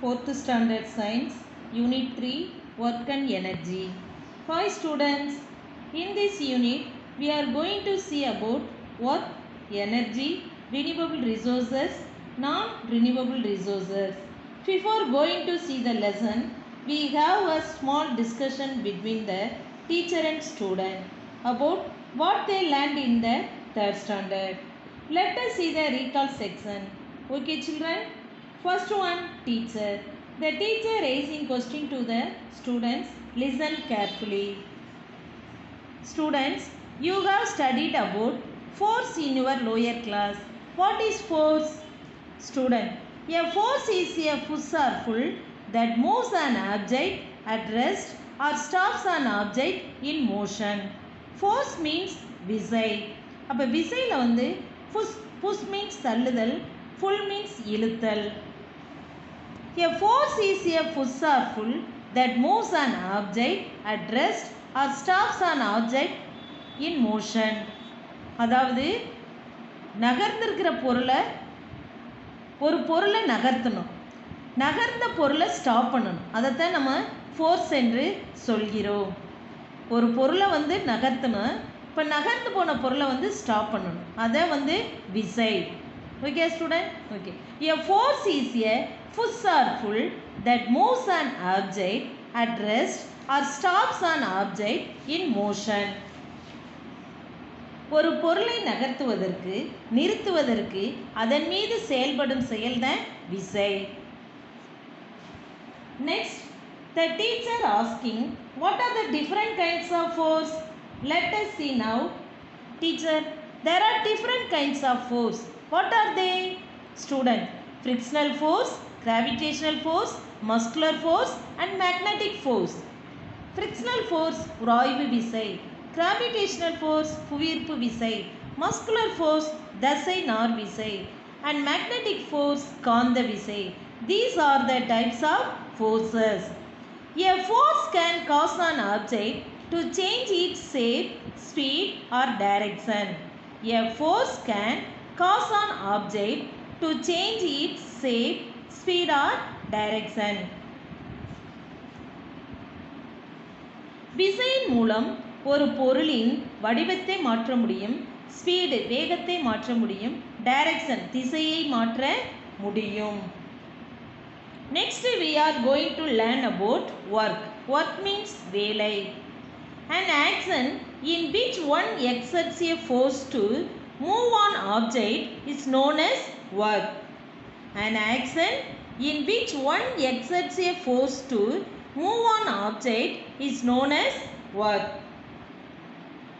4th Standard Science, Unit 3, Work and Energy. Hi students, in this unit we are going to see about work, energy, renewable resources, non-renewable resources. Before going to see the lesson, we have a small discussion between the teacher and student about what they learned in the 3rd standard. Let us see the recall section. Okay children? First one, teacher. The teacher raising question to the students. Listen carefully. Students, you have studied about force in your lower class. What is force? Student, a force is a push or pull that moves an object at rest or stops an object in motion. Force means விசை. அப்போ விசையில் வந்து push means தள்ளுதல், pull means இழுத்தல். A force is a push or pull that moves an object at rest or stops an object in motion. அதாவது நகர்ந்திருக்கிற ஒரு பொருளை நகர்த்தணும், நகர்ந்த பொருளை stop பண்ணணும். அதைத்தான் நம்ம ஃபோர்ஸ் என்று சொல்கிறோம். ஒரு பொருளை வந்து நகர்த்தணும், இப்போ நகர்ந்து போன பொருளை வந்து ஸ்டாப் பண்ணணும், அதை வந்து விசை. Okay student? Okay. A force is a push or pull that moves an object at rest or stops an object in motion. ஒரு பொருளை நகர்த்துவதற்கு, நிறுத்துவதற்கு அதன் மீது செயல்படும் செயல்தான் விசை. Next, the teacher asking what are the different kinds of force? Let us see now. Teacher, there are different kinds of force. What are they? Student, frictional force, gravitational force, muscular force and magnetic force. Frictional force உராய்வு விசை, gravitational force புவியீர்ப்பு விசை, muscular force தசை நார் விசை and magnetic force காந்த விசை. These are the types of forces. A force can cause an object to change its shape, speed or direction. A force can cause an object to change its shape, speed or direction. விசையின் மூலம் ஒரு பொருளின் வடிவத்தை மாற்ற முடியும், speed வேகத்தை மாற்ற முடியும், டைரக்ஷன் திசையை மாற்ற முடியும். Next we are going to learn about work. Work means வேலை. An action in which one exerts a force to move on object is known as work. An action in which one exerts a force to move on object is known as work.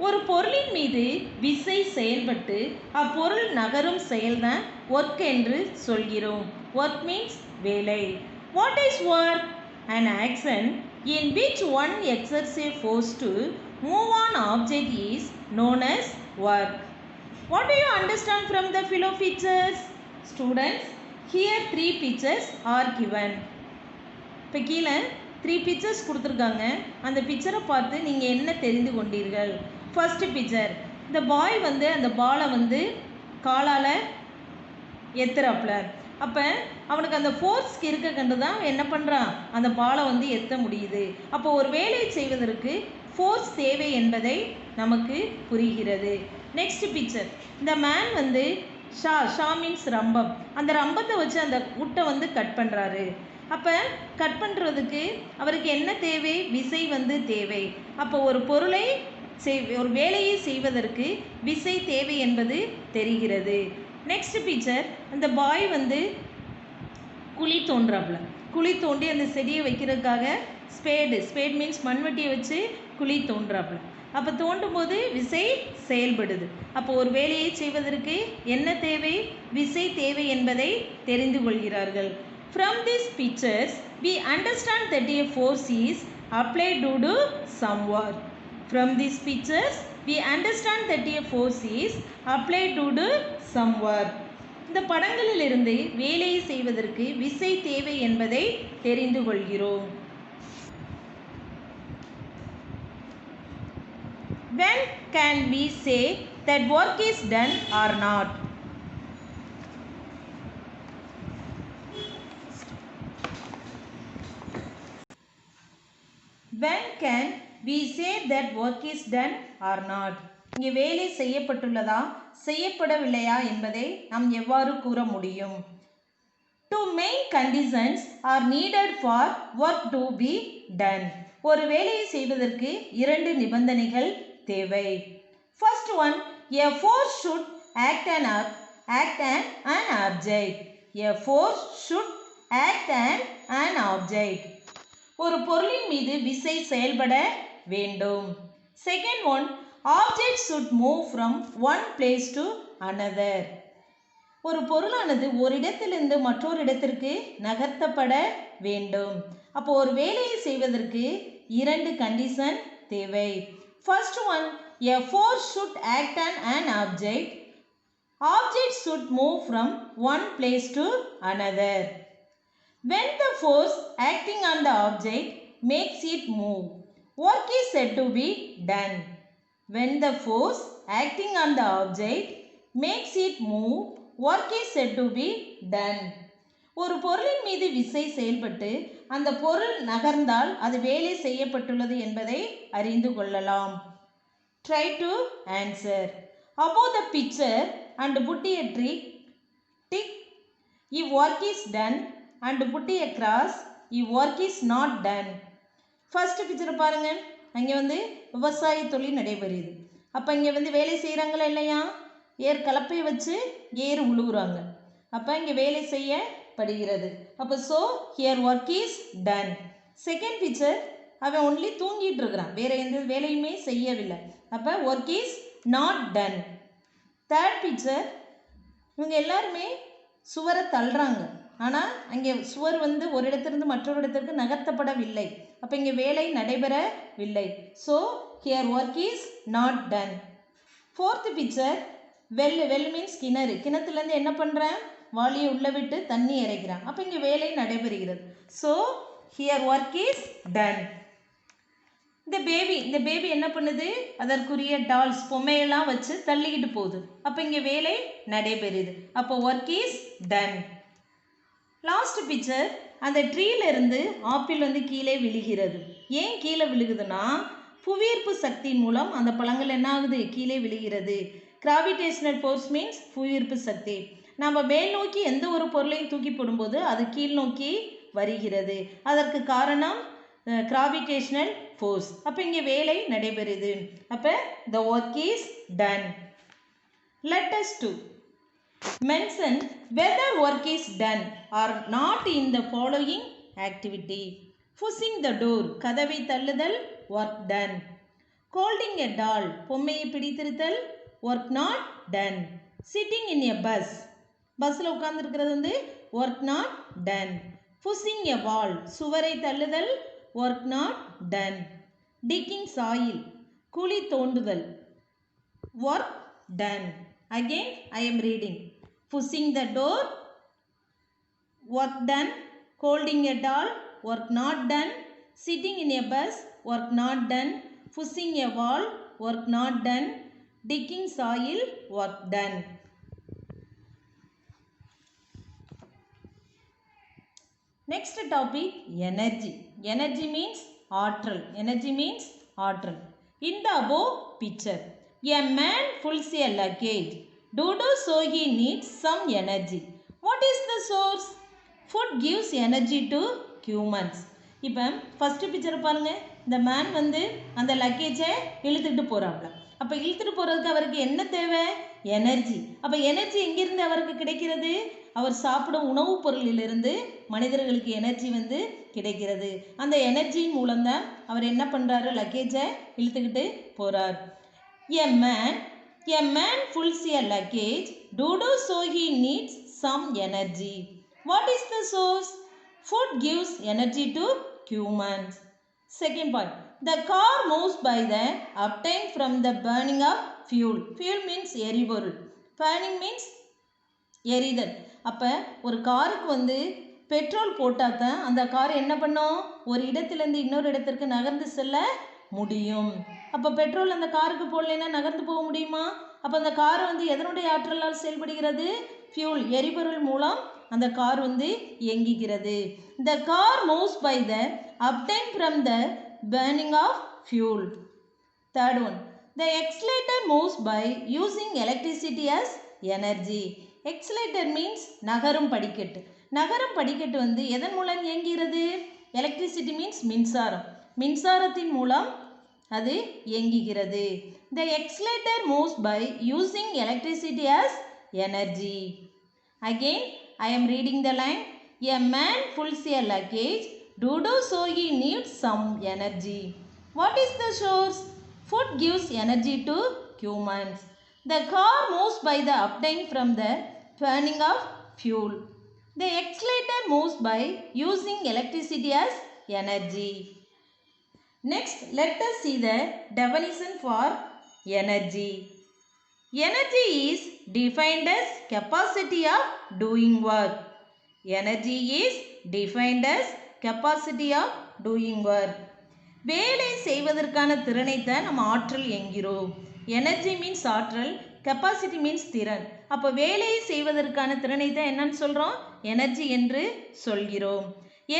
ஒரு பொருளின் மீது விசை செயல்பட்டு அப்பொருள் நகரும் செயல்தான் work என்று சொல்கிறோம். ஒர்க் மீன்ஸ் வேலை. What is work? An action in which one exerts a force to move on object is known as work. What do you understand from the below pictures? Students, here 3 pictures are given. இப்போ கீழே 3 pictures கொடுத்துருக்காங்க. அந்த பிக்சரை பார்த்து நீங்கள் என்ன தெரிந்து கொண்டீர்கள்? ஃபர்ஸ்ட் பிக்சர், இந்த பாய் வந்து அந்த பாலை வந்து காலால் எத்துறாப்புல. அப்போ அவனுக்கு அந்த ஃபோர்ஸ் இருக்க கண்டு தான் என்ன பண்ணுறான், அந்த பாலை வந்து எத்த முடியுது. அப்போ ஒரு வேலையை செய்வதற்கு ஃபோர்ஸ் தேவை என்பதை நமக்கு புரிகிறது. நெக்ஸ்ட் பிக்சர், இந்த மேன் வந்து ஷா மீன்ஸ் ரம்பம், அந்த ரம்பத்தை வச்சு அந்த உட்டை வந்து கட் பண்ணுறாரு. அப்போ கட் பண்ணுறதுக்கு அவருக்கு என்ன தேவை, விசை வந்து தேவை. அப்போ ஒரு பொருளை ஒரு வேலையை செய்வதற்கு விசை தேவை என்பது தெரிகிறது. நெக்ஸ்ட் பிக்சர், அந்த பாய் வந்து குழி தோன்றாப்புல, குழி தோண்டி அந்த செடியை வைக்கிறதுக்காக ஸ்பேட் மீன்ஸ் மண்வெட்டியை வச்சு குழி தோன்றாப்புல. அப்போ தோண்டும் போது விசை செயல்படுது. அப்போ ஒரு வேலையை செய்வதற்கு என்ன தேவை, விசை தேவை என்பதை தெரிந்து கொள்கிறார்கள். From these pictures we understand that a force is applied to do some work. From these pictures we understand that a force is applied to do some work. இந்த படங்களிலிருந்து வேலையை செய்வதற்கு விசை தேவை என்பதை தெரிந்து கொள்கிறோம். When can we say that work is done or not? when can we say that work is done or not? இங்கே வேலை செய்யப்பட்டுள்ளதா செய்யப்படவில்லையா என்பதை நாம் எவ்வாறு கூற முடியும்? Two main conditions are needed for work to be done. ஒரு வேலையை செய்வதற்கு இரண்டு நிபந்தனைகள் தேவை. First one, a force should act an object. A force should act an object. ஒரு பொருளின் மீது விசை செயல்பட வேண்டும். Second one, object should move from one place to another. ஒரு பொருளானது ஒரு இடத்திலிருந்து மற்றொரு இடத்திற்கு நகர்த்தப்பட வேண்டும். அப்போ ஒரு வேலையை செய்வதற்கு இரண்டு கண்டிஷன் தேவை. First one, a force should act on an object. Object should move from one place to another. When the force acting on the object makes it move, work is said to be done. When the force acting on the object makes it move, work is said to be done. ஒரு பொருளின் மீது விசை செயல்பட்டு அந்த பொருள் நகர்ந்தால் அது வேலை செய்யப்பட்டுள்ளது என்பதை அறிந்து கொள்ளலாம். Try to answer. Above the picture and put a tick if work is done and put a cross if work is not done. First picture பாருங்க. அங்கே விவசாய தொழில் நடைபெறுது. அப்போ இங்கே வேலை செய்கிறாங்களா இல்லையா? ஏர் கலப்பை வச்சு ஏர் உழுவுறாங்க. அப்போ இங்கே வேலை செய்யப்படுகிறது. அப்போ so here work is done. Second picture, அவன் ஒன்லி தூங்கிட்டு இருக்கிறான், வேறு எந்த வேலையுமே செய்யவில்லை. அப்போ work is not done. Third picture, இவங்க எல்லாருமே சுவரை தள்ளுறாங்க. ஆனால் அங்கே சுவர் ஒரு இடத்திலிருந்து மற்றொரு இடத்திற்கு நகர்த்தப்படவில்லை. அப்போ இங்கே வேலை நடைபெறவில்லை. So here work is not done. Fourth picture, well means கிணறு. கிணத்துலேருந்து என்ன பண்ணுறேன்? வாளியை உள்ளே விட்டு தண்ணி இறைக்கிறான். அப்போ இங்கே வேலை நடைபெறுகிறது. So here work is done. இந்த பேபி என்ன பண்ணுது? அதற்குரிய டால்ஸ் பொம்மையெல்லாம் வச்சு தள்ளிக்கிட்டு போகுது. அப்போ இங்கே வேலை நடைபெறுது. அப்போ work is done. Last picture, அந்த ட்ரீலேருந்து ஆப்பிள் கீழே விழுகிறது. ஏன் கீழே விழுகுதுன்னா புவியீர்ப்பு சக்தியின் மூலம் அந்த பழங்கள் என்ன ஆகுது? கீழே விழுகிறது. கிராவிடேஷனல் ஃபோர்ஸ் மீன்ஸ் புவியீர்ப்பு சக்தி. நம்ம மேல் நோக்கி எந்த ஒரு பொருளையும் தூக்கி போடும்போது அது கீழ் நோக்கி வருகிறது. அதற்கு காரணம் கிராவிடேஷனல் ஃபோர்ஸ். அப்போ இங்கே வேலை நடைபெறுது. அப்போ the work is done. Let us to mention whether work is done or not in the following activity. Pushing the door, கதவை தள்ளுதல், work done. Holding a doll, பொம்மையை பிடித்திருத்தல், work not done. Sitting in a bus, பஸ்ஸில் உட்கார்ந்துருக்கிறது work not done. Pushing a wall, சுவரை தள்ளுதல், work not done. Digging soil, குழி தோண்டுதல், work done. Again I am reading. Pushing the door, work done. Holding a doll, work not done. Sitting in a bus, work not done. Pushing a wall, work not done. Digging soil, work done. Next topic, energy. Energy means ஆற்றல். Energy means ஆற்றல். In the above picture, a man pulls a luggage. So he needs some energy. What is the source? Food gives energy to humans. இப்போ first பிக்சரை பாருங்கள். இந்த man அந்த லக்கேஜை இழுத்துக்கிட்டு போகிறாப்புல. அப்போ இழுத்துட்டு போகிறதுக்கு அவருக்கு என்ன தேவை? எனர்ஜி. அப்போ எனர்ஜி எங்கிருந்து அவருக்கு கிடைக்கிறது? அவர் சாப்பிடும் உணவுப் பொருளிலிருந்து மனிதர்களுக்கு எனர்ஜி கிடைக்கிறது. அந்த எனர்ஜியின் மூலம்தான் அவர் என்ன பண்ணுறாரு? லக்கேஜை இழுத்துக்கிட்டு போகிறார். A man pulls a luggage. So he needs some energy. What is the source? Food gives energy to humans. Second point, the car moves by the obtained from the burning of fuel. Fuel means எரிபொருள். Burning means எரிதல். அப்போ ஒரு காருக்கு petrol போட்டால் தான் அந்த car என்ன பண்ணும்? ஒரு இடத்துலேருந்து இன்னொரு இடத்திற்கு நகர்ந்து செல்ல முடியும். அப்போ பெட்ரோல் அந்த காருக்கு போடலைன்னா நகர்ந்து போக முடியுமா? அப்போ அந்த கார் எதனுடைய ஆற்றலால் செயல்படுகிறது? ஃபியூல், எரிபொருள் மூலம் அந்த கார் இயங்குகிறது. The car moves by the obtained from the burning of fuel. Third one, the accelerator moves by using electricity as energy. Accelerator means நகரும் படிக்கட்டு. நகரும் படிக்கட்டு வந்து எதன் மூலம் இயங்குகிறது? Electricity means மின்சாரம். மின்சாரத்தின் மூலம் அது இயங்குகிறது. The accelerator moves by using electricity as energy. Again, I am reading the line. A man pulls a luggage. So he needs some energy. What is the source? Food gives energy to humans. The car moves by the uptime from the burning of fuel. The accelerator moves by using electricity as energy. Next, let us see the definition for energy. Energy is defined as capacity of doing work. Energy is defined as capacity of doing work. வேலை செய்வதற்கான திறனை தான் நம்ம ஆற்றல் என்கிறோம். Energy means ஆற்றல், capacity means திறன். அப்போ வேலையை செய்வதற்கான திறனை தான் என்னன்னு சொல்கிறோம்? எனர்ஜி என்று சொல்கிறோம்.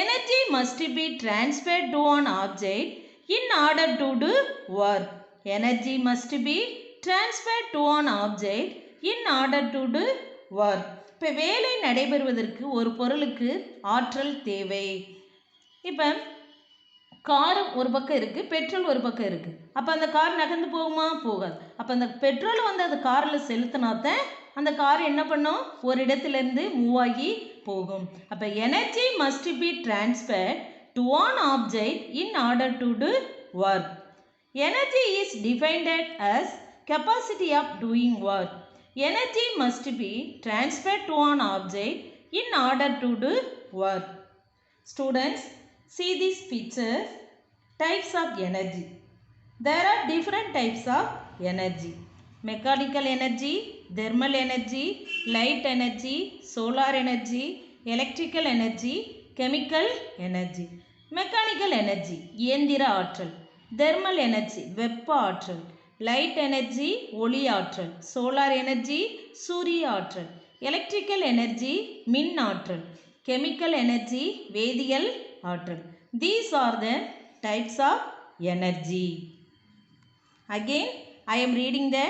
Energy must be transferred to an object in order to do work. Energy must be transferred to an object in order to do work. இப்போ வேலை நடைபெறுவதற்கு ஒரு பொருளுக்கு ஆற்றல் தேவை. இப்போ கார் ஒரு பக்கம் இருக்குது, பெட்ரோல் ஒரு பக்கம் இருக்குது. அப்போ அந்த கார் நகர்ந்து போகுமா? போகாது. அப்போ அந்த பெட்ரோல் வந்து அந்த காரில் செலுத்தினாத்தான் அந்த கார் என்ன பண்ணும்? ஒரு இடத்துலேருந்து மூவ் ஆகி போகும். அப்போ energy must be transferred to an object in order to to work. Energy is defined as capacity of doing work. Energy must be transferred to an object in order to do work. Students, see this picture. Types of energy. There are different types of energy. Mechanical energy, thermal energy, light energy, solar energy, electrical energy, chemical energy. Mechanical energy இயந்திர ஆற்றல். Thermal energy வெப்ப ஆற்றல். Light energy ஒளி ஆற்றல். Solar energy சூரிய ஆற்றல். Electrical energy மின் ஆற்றல். Chemical energy வேதியியல் ஆற்றல். These are the types of energy. Again, I am reading the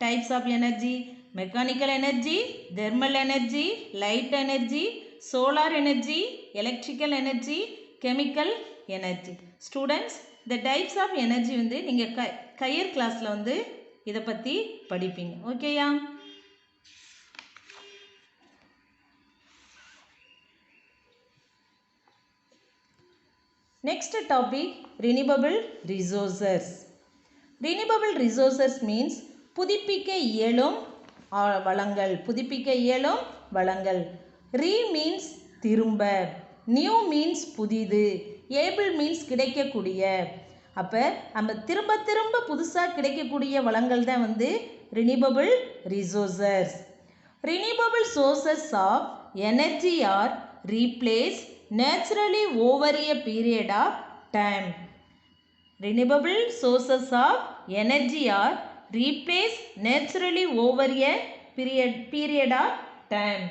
types of energy. Mechanical energy, thermal energy, light energy, solar energy, electrical energy, chemical energy. Students, the types of energy வந்து நீங்கள் coir கிளாஸில் வந்து இதை பற்றி படிப்பீங்க. ஓகேயா? Next topic, renewable resources. Renewable resources means புதுப்பிக்க இயலும் வளங்கள். புதுப்பிக்க இயலும் வளங்கள். Re means திரும்ப. New means புதிது. Able means கிடைக்கக்கூடிய. அப்போ நம்ம திரும்ப திரும்ப புதுசாக கிடைக்கக்கூடிய வளங்கள் தான் வந்து renewable resources. Renewable sources of energy are replaced naturally over a period of time. Renewable sources of energy are replaced naturally over a period of time.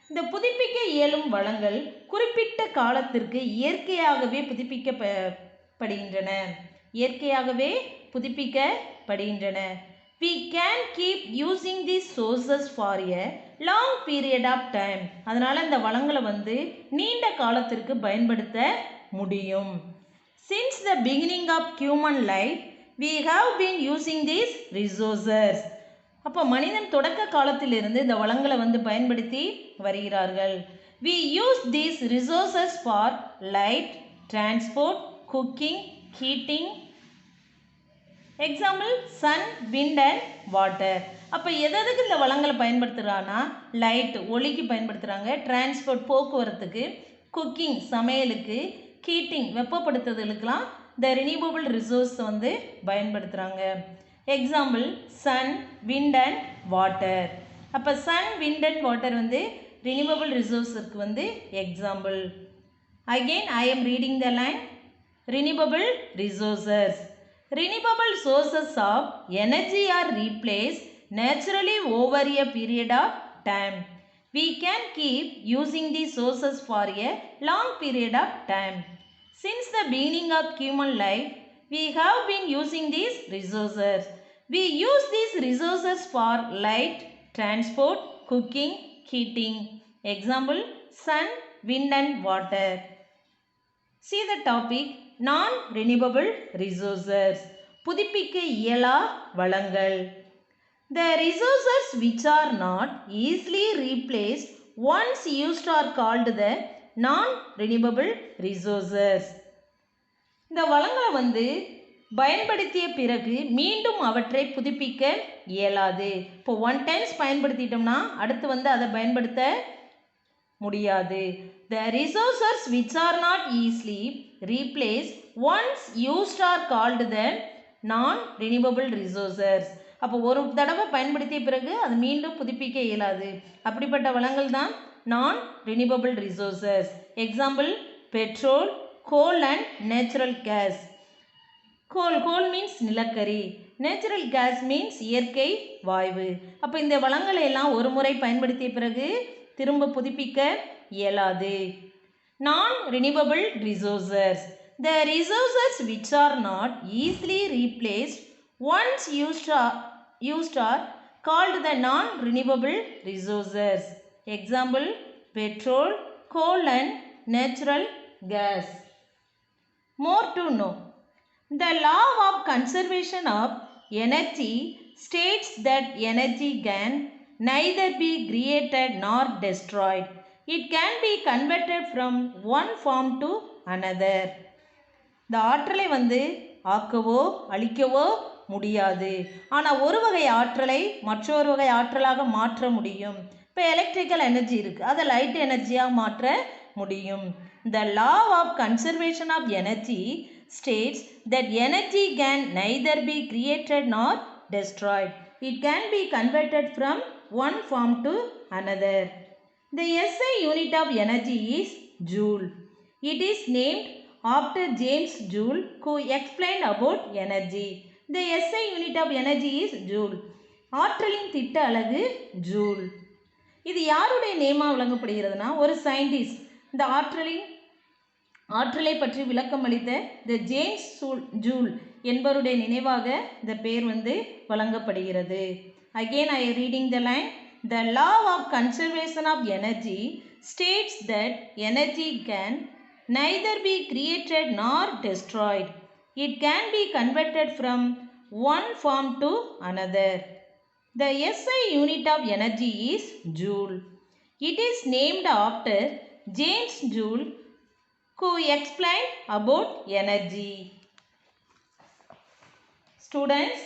இந்த புதுப்பிக்க இயலும் வளங்கள் குறிப்பிட்ட காலத்திற்கு இயற்கையாகவே புதுப்பிக்கப்படுகின்றன. இயற்கையாகவே புதுப்பிக்கப்படுகின்றன. We can keep using these sources for a long period of time. அதனால் இந்த வளங்களை வந்து நீண்ட காலத்திற்கு பயன்படுத்த முடியும். Since the beginning of human life, we have been using these resources. அப்போ மனிதன் தொடக்க காலத்திலிருந்து இந்த வளங்களை வந்து பயன்படுத்தி வருகிறார்கள். We use these resources for light, transport, cooking, heating. Example, sun, wind and water. அப்போ எதுக்கு இந்த வளங்களை பயன்படுத்துகிறான்னா லைட் ஒளிக்கு பயன்படுத்துகிறாங்க, டிரான்ஸ்போர்ட் போக்குவரத்துக்கு, குக்கிங் சமையலுக்கு, ஹீட்டிங் வெப்பப்படுத்துதலுக்கெல்லாம் இந்த ரினியூவபிள் ரிசோர்ஸ் வந்து பயன்படுத்துகிறாங்க. Example sun, wind and water. அப்போ சன், விண்ட் அண்ட் வாட்டர் வந்து ரினியூவபிள் ரிசோர்ஸுக்கு வந்து example. Again I am reading the line. Renewable resources. Renewable sources of energy are replaced naturally over a period of time. We can keep using these sources for a long period of time. Since the beginning of human life, we have been using these resources. We use these resources for light, transport, cooking, heating. Example, sun, wind and water. See the topic, non-renewable resources. புதுப்பிக்க இயலா வளங்கள். The resources which are not easily replaced once used are called the non-renewable resources. இந்த வளங்களை பயன்படுத்திய பிறகு மீண்டும் அவற்றை புதுப்பிக்க இயலாது. இப்போ ஒன் டைம்ஸ் பயன்படுத்திட்டோம்னா அடுத்து அதை பயன்படுத்த முடியாது. The resources which are not easily replaced once used are called the non-renewable resources. அப்போ ஒரு தடவை பயன்படுத்திய பிறகு அது மீண்டும் புதுப்பிக்க இயலாது. அப்படிப்பட்ட வளங்கள் தான் non-renewable resources. Example, petrol, coal and natural gas. Coal means நிலக்கரி. Natural gas means இயற்கை வாயு. அப்போ இந்த வளங்களை எல்லாம் ஒரு முறை பயன்படுத்திய பிறகு திரும்ப புதுப்பிக்க இயலாது. Non-renewable resources. The resources which are not easily replaced once used are called the non-renewable resources. Example, petrol, coal and natural gas. More to know. The law of conservation of energy states that energy can neither be created nor destroyed. It can be converted from one form to another. இந்த ஆற்றலை ஆக்கவோ அழிக்கவோ முடியாது. ஆனால் ஒரு வகை ஆற்றலை மற்றொரு வகை ஆற்றலாக மாற்ற முடியும். இப்போ எலக்ட்ரிக்கல் எனர்ஜி இருக்குது, அதை லைட் எனர்ஜியாக மாற்ற முடியும். The law of conservation of energy states that energy can neither be created nor destroyed. It can be converted from one form to another. The SI unit of energy is Joule. It is named after James Joule, who explained about energy. The SI unit of energy is Joule. ஆற்றலின் திட்ட அலகு joule. இது யாருடைய நேமாக வழங்கப்படுகிறதுனா ஒரு scientist இந்த ஆற்றலை பற்றி விளக்கம் அளித்த த ஜேம்ஸ் ஜூல் என்பவருடைய நினைவாக இந்த பேர் வழங்கப்படுகிறது. Again I am reading the line. The law of conservation of energy states that energy can neither be created nor destroyed. It can be converted from one form to another. The SI unit of energy is Joule. It is named after James Joule, who explained about energy. Students,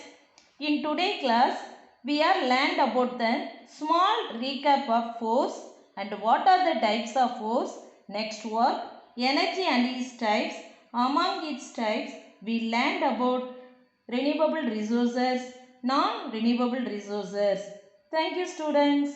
in today's class, we have learned about the small recap of force and what are the types of force. Next work, energy and its types. Among its types, we learned about renewable resources, non-renewable resources. Thank you, students.